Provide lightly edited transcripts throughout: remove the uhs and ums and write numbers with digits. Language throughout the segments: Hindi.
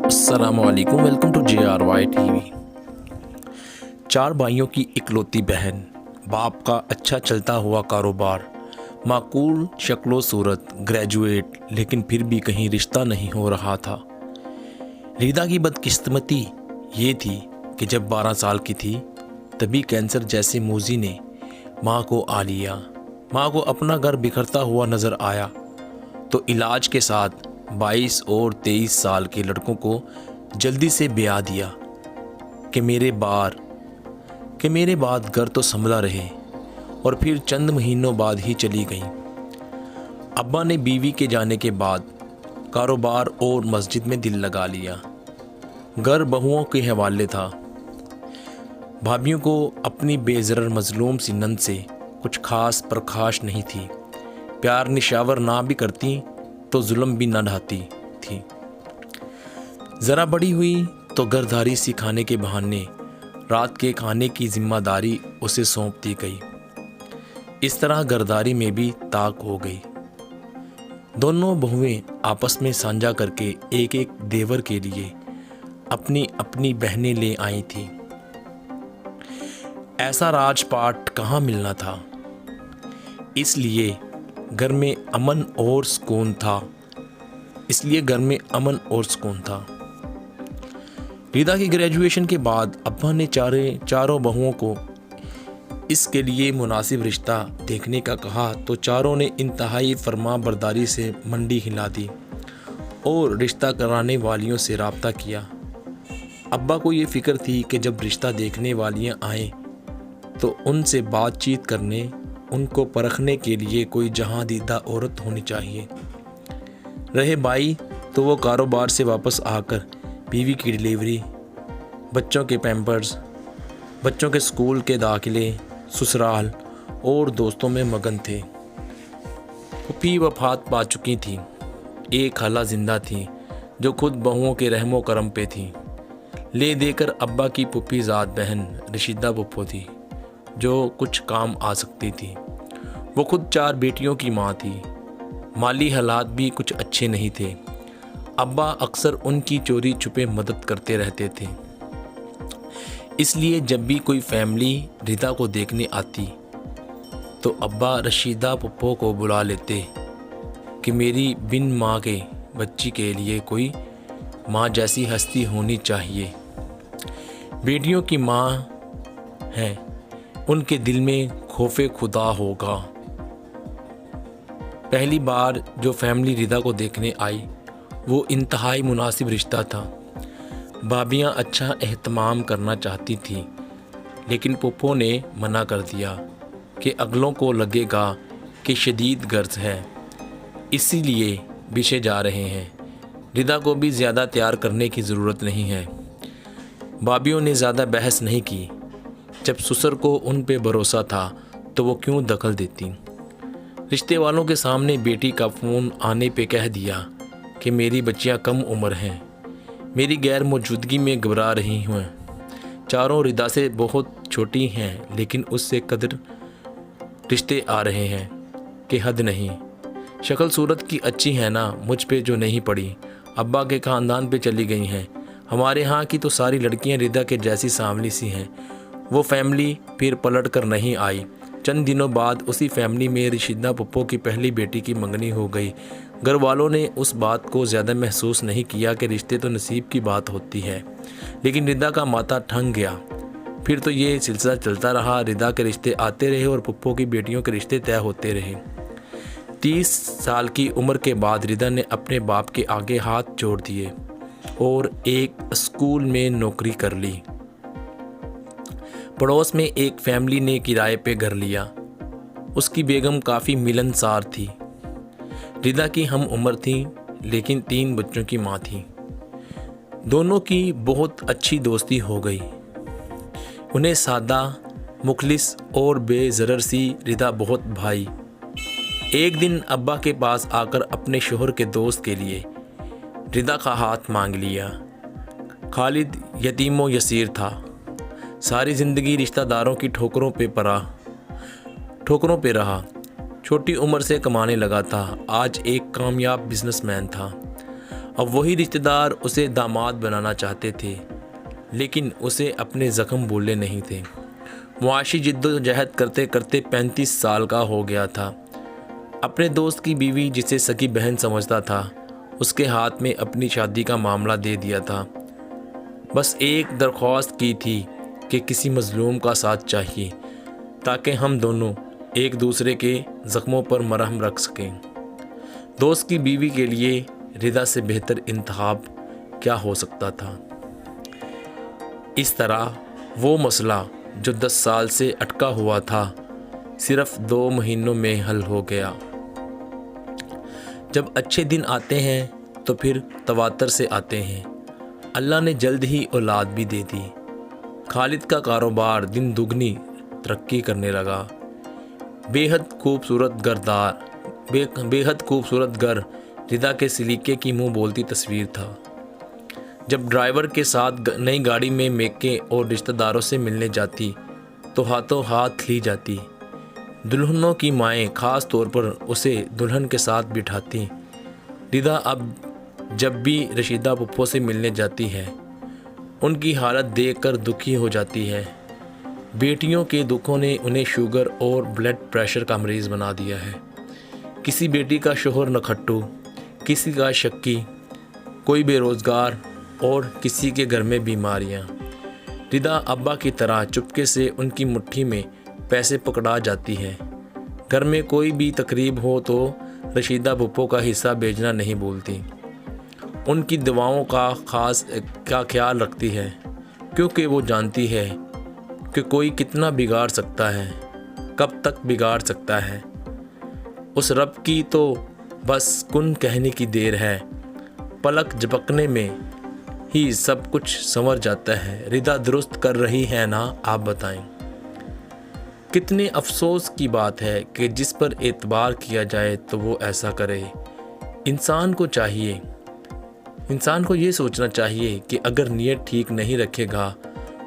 अस्सलामुअलैकुम, वेलकम टू JRY TV। चार भाइयों की इकलौती बहन, बाप का अच्छा चलता हुआ कारोबार, माकूल शक्लो सूरत, ग्रेजुएट, लेकिन फिर भी कहीं रिश्ता नहीं हो रहा था। रिदा की बदकिस्मती ये थी कि जब 12 साल की थी तभी कैंसर जैसे मूजी ने माँ को आ लिया। माँ को अपना घर बिखरता हुआ नज़र आया तो इलाज के साथ 22 और 23 साल के लड़कों को जल्दी से ब्याह दिया कि मेरे बाद घर तो संभला रहे। और फिर चंद महीनों बाद ही चली गई। अब्बा ने बीवी के जाने के बाद कारोबार और मस्जिद में दिल लगा लिया। घर बहुओं के हवाले था। भाभियों को अपनी बेज़रर मजलूम सी नंद से कुछ खास प्रकाश नहीं थी। प्यार निशावर ना भी करती तो जुल्म भी ना ढाती थी। ज़रा बड़ी हुई तो घरदारी सिखाने के बहाने रात के खाने की जिम्मेदारी उसे सौंप दी गई। इस तरह घरदारी में भी ताक हो गई। दोनों बहुएं आपस में साझा करके एक एक देवर के लिए अपनी अपनी बहनें ले आई थी। ऐसा राजपाट कहाँ मिलना था, इसलिए घर में अमन और सुकून था। रिदा की ग्रेजुएशन के बाद अब्बा ने चारों बहुओं को इसके लिए मुनासिब रिश्ता देखने का कहा तो चारों ने इंतहाई फरमाबरदारी से मंडी हिला दी और रिश्ता कराने वालियों से राब्ता किया। अब्बा को ये फ़िक्र थी कि जब रिश्ता देखने वालियां आएँ तो उनसे बातचीत करने, उनको परखने के लिए कोई जहां दीदा औरत होनी चाहिए। रहे भाई तो वो कारोबार से वापस आकर बीवी की डिलीवरी, बच्चों के पैम्पर्स, बच्चों के स्कूल के दाखिले, ससुराल और दोस्तों में मगन थे। फूफी वफात पा चुकी थी। एक खाला जिंदा थी जो खुद बहुओं के रहमो करम पे थी। ले देकर अब्बा की फूफी ज़ात बहन रशीदा फूफो थी जो कुछ काम आ सकती थी। वो खुद 4 बेटियों की माँ थी। माली हालात भी कुछ अच्छे नहीं थे। अब्बा अक्सर उनकी चोरी छुपे मदद करते रहते थे। इसलिए जब भी कोई फैमिली रिदा को देखने आती तो अब्बा रशीदा फूफो को बुला लेते कि मेरी बिन माँ के बच्ची के लिए कोई माँ जैसी हस्ती होनी चाहिए। बेटियों की माँ है, उनके दिल में खौफे खुदा होगा। पहली बार जो फैमिली रिदा को देखने आई वो इंतहाई मुनासिब रिश्ता था। भाभियाँ अच्छा एहतमाम करना चाहती थी लेकिन पुप्पो ने मना कर दिया कि अगलों को लगेगा कि शदीद गर्ज है, इसीलिए बिछे जा रहे हैं। रिदा को भी ज़्यादा तैयार करने की ज़रूरत नहीं है। भाभियों ने ज़्यादा बहस नहीं की। जब ससुर को उन पे भरोसा था तो वो क्यों दखल देती। रिश्ते वालों के सामने बेटी का फ़ोन आने पे कह दिया कि मेरी बच्चियां कम उम्र हैं, मेरी गैर मौजूदगी में घबरा रही हैं। चारों रिदा से बहुत छोटी हैं लेकिन उससे कदर रिश्ते आ रहे हैं कि हद नहीं। शक्ल सूरत की अच्छी है ना, मुझ पे जो नहीं पड़ी, अब्बा के ख़ानदान पे चली गई हैं। हमारे यहाँ की तो सारी लड़कियाँ रिदा के जैसी सांवली सी हैं। वो फैमिली फिर पलट कर नहीं आई। चंद दिनों बाद उसी फैमिली में रशीदा फूफो की पहली बेटी की मंगनी हो गई। घर वालों ने उस बात को ज़्यादा महसूस नहीं किया कि रिश्ते तो नसीब की बात होती है, लेकिन रिदा का माथा ठंग गया। फिर तो ये सिलसिला चलता रहा। रिदा के रिश्ते आते रहे और फूफो की बेटियों के रिश्ते तय होते रहे। 30 साल की उम्र के बाद रिदा ने अपने बाप के आगे हाथ जोड़ दिए और एक स्कूल में नौकरी कर ली। पड़ोस में एक फैमिली ने किराए पे घर लिया। उसकी बेगम काफ़ी मिलनसार थी। रिदा की हम उम्र थी लेकिन 3 बच्चों की माँ थी। दोनों की बहुत अच्छी दोस्ती हो गई। उन्हें सादा, मुखलिस और बेज़रर सी रिदा बहुत भाई। एक दिन अब्बा के पास आकर अपने शोहर के दोस्त के लिए रिदा का हाथ मांग लिया। खालिद यतीमो यसीर था। सारी ज़िंदगी रिश्तेदारों की ठोकरों पे रहा। छोटी उम्र से कमाने लगा था। आज एक कामयाब बिजनेसमैन था। अब वही रिश्तेदार उसे दामाद बनाना चाहते थे, लेकिन उसे अपने ज़ख्म भूलने नहीं थे। मुआशी जिद्दोजहद करते करते 35 साल का हो गया था। अपने दोस्त की बीवी, जिसे सगी बहन समझता था, उसके हाथ में अपनी शादी का मामला दे दिया था। बस एक दरख्वास्त की थी कि किसी मज़लूम का साथ चाहिए ताकि हम दोनों एक दूसरे के ज़ख्मों पर मरहम रख सकें। दोस्त की बीवी के लिए रिदा से बेहतर इंतखाब क्या हो सकता था। इस तरह वो मसला जो 10 साल से अटका हुआ था, सिर्फ 2 महीनों में हल हो गया। जब अच्छे दिन आते हैं तो फिर तवातर से आते हैं। अल्लाह ने जल्द ही औलाद भी दे दी। खालिद का कारोबार दिन दुगनी तरक्की करने लगा। बेहद खूबसूरत घर रिदा के सलीके की मुंह बोलती तस्वीर था। जब ड्राइवर के साथ नई गाड़ी में मेके और रिश्तेदारों से मिलने जाती तो हाथों हाथ ली जाती। दुल्हनों की माएँ ख़ास तौर पर उसे दुल्हन के साथ बिठाती। रिदा अब जब भी रशीदा पुप्पो से मिलने जाती है, उनकी हालत देखकर दुखी हो जाती है। बेटियों के दुखों ने उन्हें शुगर और ब्लड प्रेशर का मरीज़ बना दिया है। किसी बेटी का शोहर नखट्टू, किसी का शक्की, कोई बेरोज़गार और किसी के घर में बीमारियाँ। रिदा अब्बा की तरह चुपके से उनकी मुट्ठी में पैसे पकड़ा जाती है। घर में कोई भी तकरीब हो तो रशीदा पुप्पो का हिस्सा भेजना नहीं भूलती। उनकी दवाओं का ख्याल रखती है, क्योंकि वो जानती है कि कोई कितना बिगाड़ सकता है, कब तक बिगाड़ सकता है। उस रब की तो बस कुन कहने की देर है, पलक झपकने में ही सब कुछ संवर जाता है। रिदा दुरुस्त कर रही है ना, आप बताएं। कितने अफसोस की बात है कि जिस पर एतबार किया जाए तो वो ऐसा करे। इंसान को ये सोचना चाहिए कि अगर नीयत ठीक नहीं रखेगा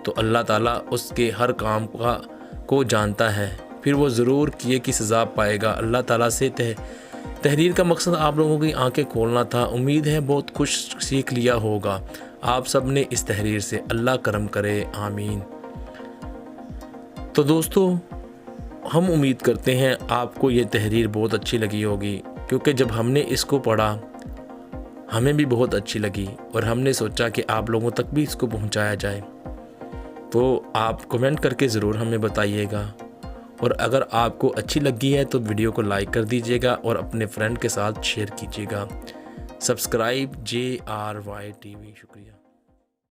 तो अल्लाह ताला उसके हर काम को जानता है, फिर वो ज़रूर किए की सज़ा पाएगा। अल्लाह ताला से तहरीर का मकसद आप लोगों की आंखें खोलना था। उम्मीद है बहुत कुछ सीख लिया होगा आप सब ने इस तहरीर से। अल्लाह करम करे, आमीन। तो दोस्तों, हम उम्मीद करते हैं आपको ये तहरीर बहुत अच्छी लगी होगी, क्योंकि जब हमने इसको पढ़ा हमें भी बहुत अच्छी लगी और हमने सोचा कि आप लोगों तक भी इसको पहुंचाया जाए। तो आप कमेंट करके ज़रूर हमें बताइएगा, और अगर आपको अच्छी लगी है तो वीडियो को लाइक कर दीजिएगा और अपने फ्रेंड के साथ शेयर कीजिएगा। Subscribe JRY TV। शुक्रिया।